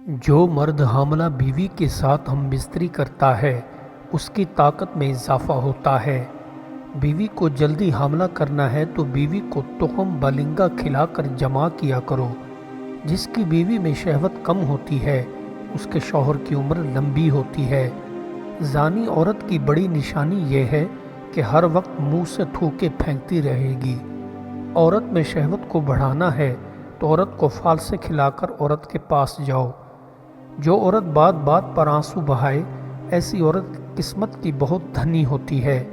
جو مرد حاملہ بیوی کے ساتھ ہم بستری کرتا ہے اس کی طاقت میں اضافہ ہوتا ہے۔ بیوی کو جلدی حاملہ کرنا ہے تو بیوی کو تخم بلنگا کھلا کر جمع کیا کرو۔ جس کی بیوی میں شہوت کم ہوتی ہے اس کے شوہر کی عمر لمبی ہوتی ہے۔ زانی عورت کی بڑی نشانی یہ ہے کہ ہر وقت منہ سے تھوکے پھینکتی رہے گی۔ عورت میں شہوت کو بڑھانا ہے تو عورت کو فالسے کھلا کر عورت کے پاس جاؤ۔ جو عورت بات بات پر آنسو بہائے ایسی عورت قسمت کی بہت دھنی ہوتی ہے۔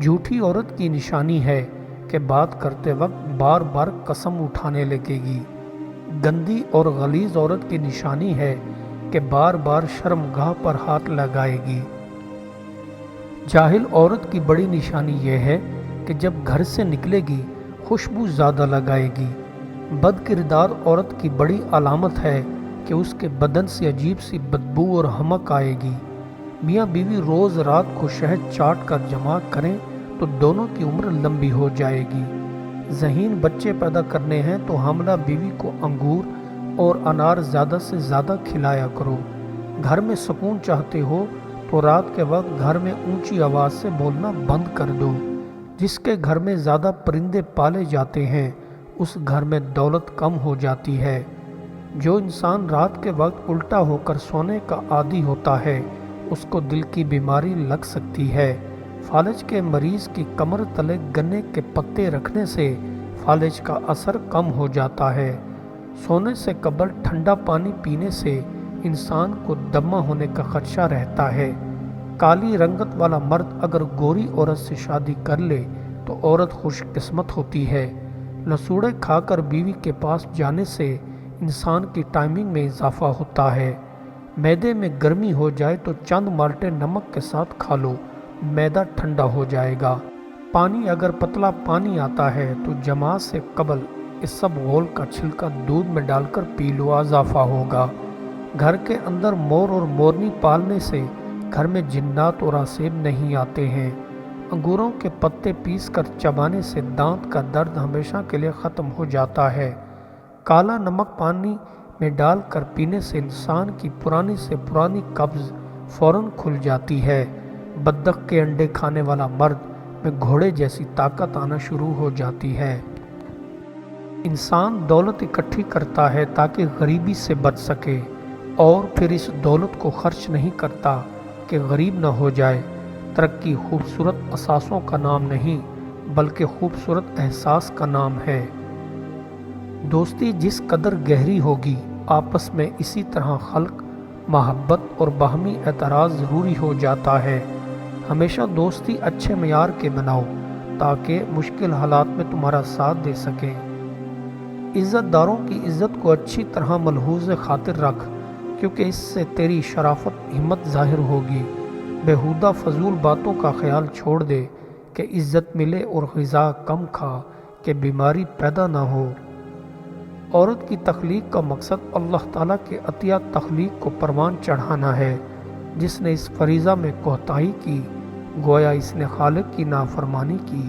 جھوٹی عورت کی نشانی ہے کہ بات کرتے وقت بار بار قسم اٹھانے لگے گی۔ گندی اور غلیظ عورت کی نشانی ہے کہ بار بار شرمگاہ پر ہاتھ لگائے گی۔ جاہل عورت کی بڑی نشانی یہ ہے کہ جب گھر سے نکلے گی خوشبو زیادہ لگائے گی۔ بد کردار عورت کی بڑی علامت ہے کہ اس کے بدن سے عجیب سی بدبو اور حمک آئے گی۔ میاں بیوی روز رات کو شہد چاٹ کر جمع کریں تو دونوں کی عمر لمبی ہو جائے گی۔ ذہین بچے پیدا کرنے ہیں تو حاملہ بیوی کو انگور اور انار زیادہ سے زیادہ کھلایا کرو۔ گھر میں سکون چاہتے ہو تو رات کے وقت گھر میں اونچی آواز سے بولنا بند کر دو۔ جس کے گھر میں زیادہ پرندے پالے جاتے ہیں اس گھر میں دولت کم ہو جاتی ہے۔ جو انسان رات کے وقت الٹا ہو کر سونے کا عادی ہوتا ہے اس کو دل کی بیماری لگ سکتی ہے۔ فالج کے مریض کی کمر تلے گنے کے پتے رکھنے سے فالج کا اثر کم ہو جاتا ہے۔ سونے سے قبل ٹھنڈا پانی پینے سے انسان کو دمہ ہونے کا خدشہ رہتا ہے۔ کالی رنگت والا مرد اگر گوری عورت سے شادی کر لے تو عورت خوش قسمت ہوتی ہے۔ لسوڑے کھا کر بیوی کے پاس جانے سے انسان کی ٹائمنگ میں اضافہ ہوتا ہے۔ معدے میں گرمی ہو جائے تو چند مالٹے نمک کے ساتھ کھا لو، معدہ ٹھنڈا ہو جائے گا۔ پانی اگر پتلا پانی آتا ہے تو جماعت سے قبل اسب غول کا چھلکا دودھ میں ڈال کر پی لو، اضافہ ہوگا۔ گھر کے اندر مور اور مورنی پالنے سے گھر میں جنات اور عصیب نہیں آتے ہیں۔ انگوروں کے پتے پیس کر چبانے سے دانت کا درد ہمیشہ کے لیے ختم ہو جاتا ہے۔ کالا نمک پانی میں ڈال کر پینے سے انسان کی پرانی سے پرانی قبض فوراً کھل جاتی ہے۔ بدخ کے انڈے کھانے والا مرد میں گھوڑے جیسی طاقت آنا شروع ہو جاتی ہے۔ انسان دولت اکٹھی کرتا ہے تاکہ غریبی سے بچ سکے اور پھر اس دولت کو خرچ نہیں کرتا کہ غریب نہ ہو جائے۔ ترقی خوبصورت اثاثوں کا نام نہیں بلکہ خوبصورت احساس کا نام ہے۔ دوستی جس قدر گہری ہوگی آپس میں اسی طرح خلق، محبت اور باہمی اعتراض ضروری ہو جاتا ہے۔ ہمیشہ دوستی اچھے معیار کے بناؤ تاکہ مشکل حالات میں تمہارا ساتھ دے سکیں۔ عزت داروں کی عزت کو اچھی طرح ملحوظ خاطر رکھ کیونکہ اس سے تیری شرافت ہمت ظاہر ہوگی۔ بیہودہ فضول باتوں کا خیال چھوڑ دے کہ عزت ملے اور غذا کم کھا کہ بیماری پیدا نہ ہو۔ عورت کی تخلیق کا مقصد اللہ تعالیٰ کے عطیہ تخلیق کو پروان چڑھانا ہے۔ جس نے اس فریضہ میں کوتاہی کی گویا اس نے خالق کی نافرمانی کی۔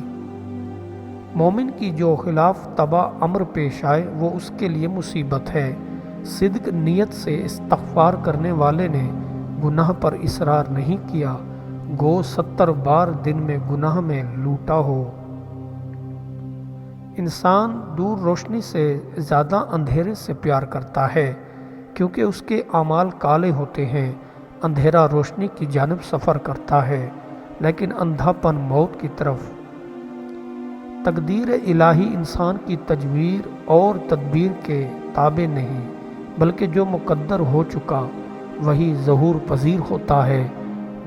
مومن کی جو خلاف تباہ امر پیش آئے وہ اس کے لیے مصیبت ہے۔ صدق نیت سے استغفار کرنے والے نے گناہ پر اصرار نہیں کیا گو 70 بار دن میں گناہ میں لوٹا ہو۔ انسان دور روشنی سے زیادہ اندھیرے سے پیار کرتا ہے کیونکہ اس کے اعمال کالے ہوتے ہیں۔ اندھیرا روشنی کی جانب سفر کرتا ہے لیکن اندھا پن موت کی طرف۔ تقدیر الہی انسان کی تجویر اور تدبیر کے تابع نہیں بلکہ جو مقدر ہو چکا وہی ظہور پذیر ہوتا ہے۔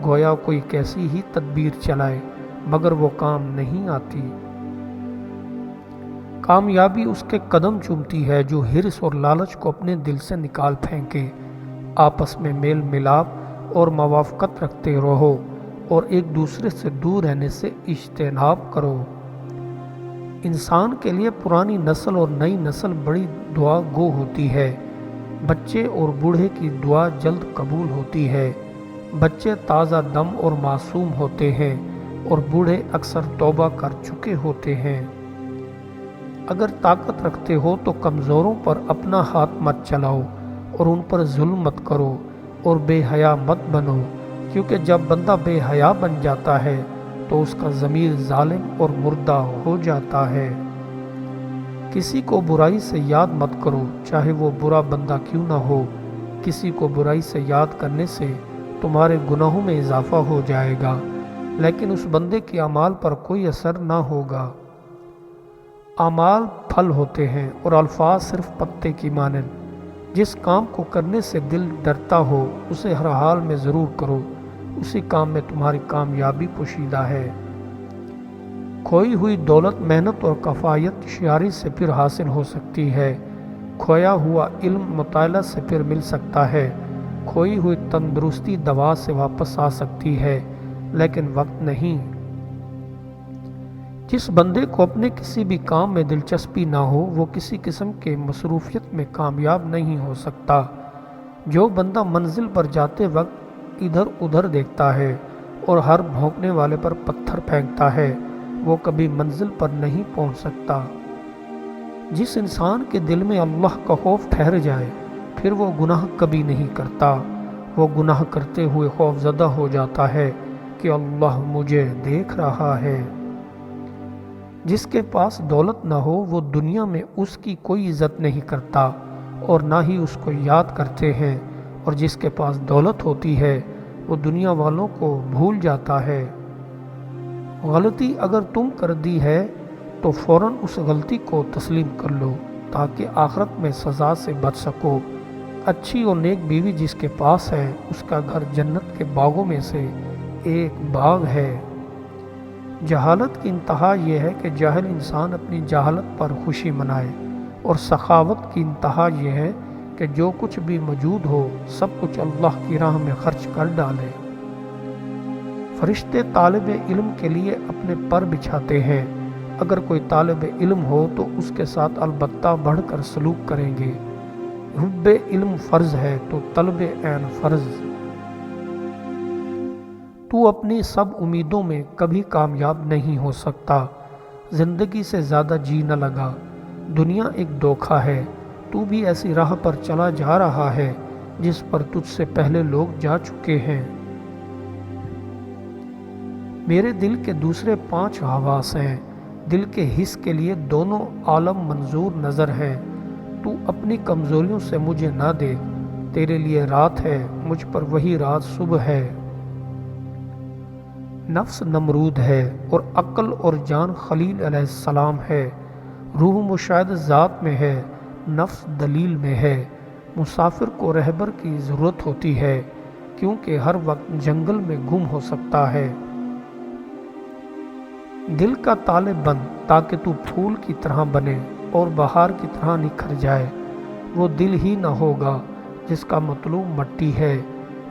گویا کوئی کیسی ہی تدبیر چلائے مگر وہ کام نہیں آتی۔ کامیابی اس کے قدم چومتی ہے جو حرص اور لالچ کو اپنے دل سے نکال پھینکے۔ آپس میں میل ملاپ اور موافقت رکھتے رہو اور ایک دوسرے سے دور رہنے سے اجتناب کرو۔ انسان کے لیے پرانی نسل اور نئی نسل بڑی دعا گو ہوتی ہے۔ بچے اور بوڑھے کی دعا جلد قبول ہوتی ہے۔ بچے تازہ دم اور معصوم ہوتے ہیں اور بوڑھے اکثر توبہ کر چکے ہوتے ہیں۔ اگر طاقت رکھتے ہو تو کمزوروں پر اپنا ہاتھ مت چلاؤ اور ان پر ظلم مت کرو اور بے حیا مت بنو، کیونکہ جب بندہ بے حیا بن جاتا ہے تو اس کا ضمیر ظالم اور مردہ ہو جاتا ہے۔ کسی کو برائی سے یاد مت کرو، چاہے وہ برا بندہ کیوں نہ ہو۔ کسی کو برائی سے یاد کرنے سے تمہارے گناہوں میں اضافہ ہو جائے گا، لیکن اس بندے کے اعمال پر کوئی اثر نہ ہوگا۔ اعمال پھل ہوتے ہیں اور الفاظ صرف پتے کی مانند۔ جس کام کو کرنے سے دل ڈرتا ہو اسے ہر حال میں ضرور کرو، اسی کام میں تمہاری کامیابی پوشیدہ ہے۔ کھوئی ہوئی دولت محنت اور کفایت شعاری سے پھر حاصل ہو سکتی ہے، کھویا ہوا علم مطالعہ سے پھر مل سکتا ہے، کھوئی ہوئی تندرستی دوا سے واپس آ سکتی ہے، لیکن وقت نہیں۔ جس بندے کو اپنے کسی بھی کام میں دلچسپی نہ ہو وہ کسی قسم کے مصروفیت میں کامیاب نہیں ہو سکتا۔ جو بندہ منزل پر جاتے وقت ادھر ادھر دیکھتا ہے اور ہر بھونکنے والے پر پتھر پھینکتا ہے وہ کبھی منزل پر نہیں پہنچ سکتا۔ جس انسان کے دل میں اللہ کا خوف ٹھہر جائے پھر وہ گناہ کبھی نہیں کرتا، وہ گناہ کرتے ہوئے خوف زدہ ہو جاتا ہے کہ اللہ مجھے دیکھ رہا ہے۔ جس کے پاس دولت نہ ہو وہ دنیا میں اس کی کوئی عزت نہیں کرتا اور نہ ہی اس کو یاد کرتے ہیں، اور جس کے پاس دولت ہوتی ہے وہ دنیا والوں کو بھول جاتا ہے۔ غلطی اگر تم کر دی ہے تو فوراً اس غلطی کو تسلیم کر لو تاکہ آخرت میں سزا سے بچ سکو۔ اچھی اور نیک بیوی جس کے پاس ہے اس کا گھر جنت کے باغوں میں سے ایک باغ ہے۔ جہالت کی انتہا یہ ہے کہ جاہل انسان اپنی جہالت پر خوشی منائے، اور سخاوت کی انتہا یہ ہے کہ جو کچھ بھی موجود ہو سب کچھ اللہ کی راہ میں خرچ کر ڈالے۔ فرشتے طالب علم کے لیے اپنے پر بچھاتے ہیں، اگر کوئی طالب علم ہو تو اس کے ساتھ البتہ بڑھ کر سلوک کریں گے۔ حب علم فرض ہے تو طلب عین فرض۔ تو اپنی سب امیدوں میں کبھی کامیاب نہیں ہو سکتا۔ زندگی سے زیادہ جی نہ لگا، دنیا ایک دھوکہ ہے، تو بھی ایسی راہ پر چلا جا رہا ہے جس پر تجھ سے پہلے لوگ جا چکے ہیں۔ میرے دل کے دوسرے 5 حواس ہیں، دل کے حص کے لیے دونوں عالم منظور نظر ہیں۔ تو اپنی کمزوریوں سے مجھے نہ دیکھ، تیرے لیے رات ہے مجھ پر وہی رات صبح ہے۔ نفس نمرود ہے اور عقل اور جان خلیل علیہ السلام ہے۔ روح مشاہد ذات میں ہے، نفس دلیل میں ہے۔ مسافر کو رہبر کی ضرورت ہوتی ہے کیونکہ ہر وقت جنگل میں گم ہو سکتا ہے۔ دل کا طالب بن تاکہ تو پھول کی طرح بنے اور بہار کی طرح نکھر جائے۔ وہ دل ہی نہ ہوگا جس کا مطلوب مٹی ہے،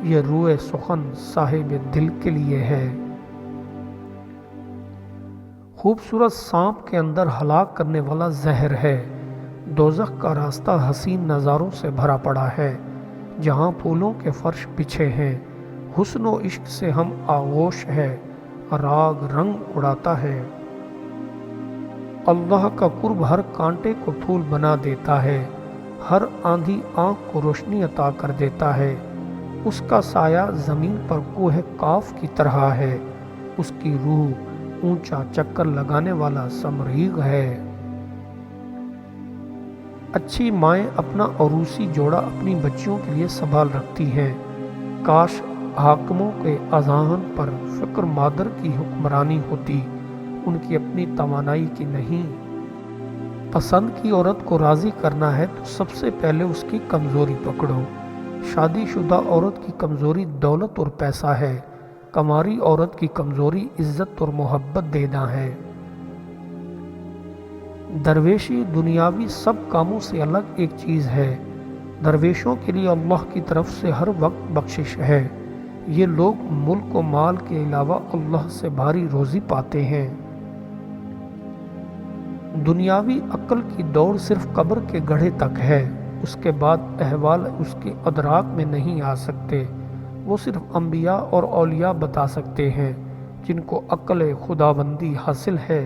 یہ روح سخن صاحب دل کے لیے ہے۔ خوبصورت سانپ کے اندر ہلاک کرنے والا زہر ہے۔ دوزخ کا راستہ حسین نظاروں سے بھرا پڑا ہے، جہاں پھولوں کے فرش بچھے ہیں۔ حسن و عشق سے ہم آغوش ہے، راگ رنگ اڑاتا ہے۔ اللہ کا قرب ہر کانٹے کو پھول بنا دیتا ہے، ہر آندھی آنکھ کو روشنی عطا کر دیتا ہے۔ اس کا سایہ زمین پر کوہ کاف کی طرح ہے، اس کی روح اونچا چکر لگانے والا سمریغ ہے۔ اچھی مائیں اپنا عروسی جوڑا اپنی بچیوں کے لیے سنبھال رکھتی ہیں۔ کاش حاکموں کے اذہان پر فکر مادر کی حکمرانی ہوتی، ان کی اپنی توانائی کی نہیں۔ پسند کی عورت کو راضی کرنا ہے تو سب سے پہلے اس کی کمزوری پکڑو۔ شادی شدہ عورت کی کمزوری دولت اور پیسہ ہے، کماری عورت کی کمزوری عزت اور محبت دینا ہے۔ درویشی دنیاوی سب کاموں سے الگ ایک چیز ہے۔ درویشوں کے لیے اللہ کی طرف سے ہر وقت بخشش ہے۔ یہ لوگ ملک و مال کے علاوہ اللہ سے بھاری روزی پاتے ہیں۔ دنیاوی عقل کی دوڑ صرف قبر کے گڑھے تک ہے، اس کے بعد احوال اس کے ادراک میں نہیں آ سکتے۔ وہ صرف انبیاء اور اولیاء بتا سکتے ہیں جن کو عقل خداوندی حاصل ہے۔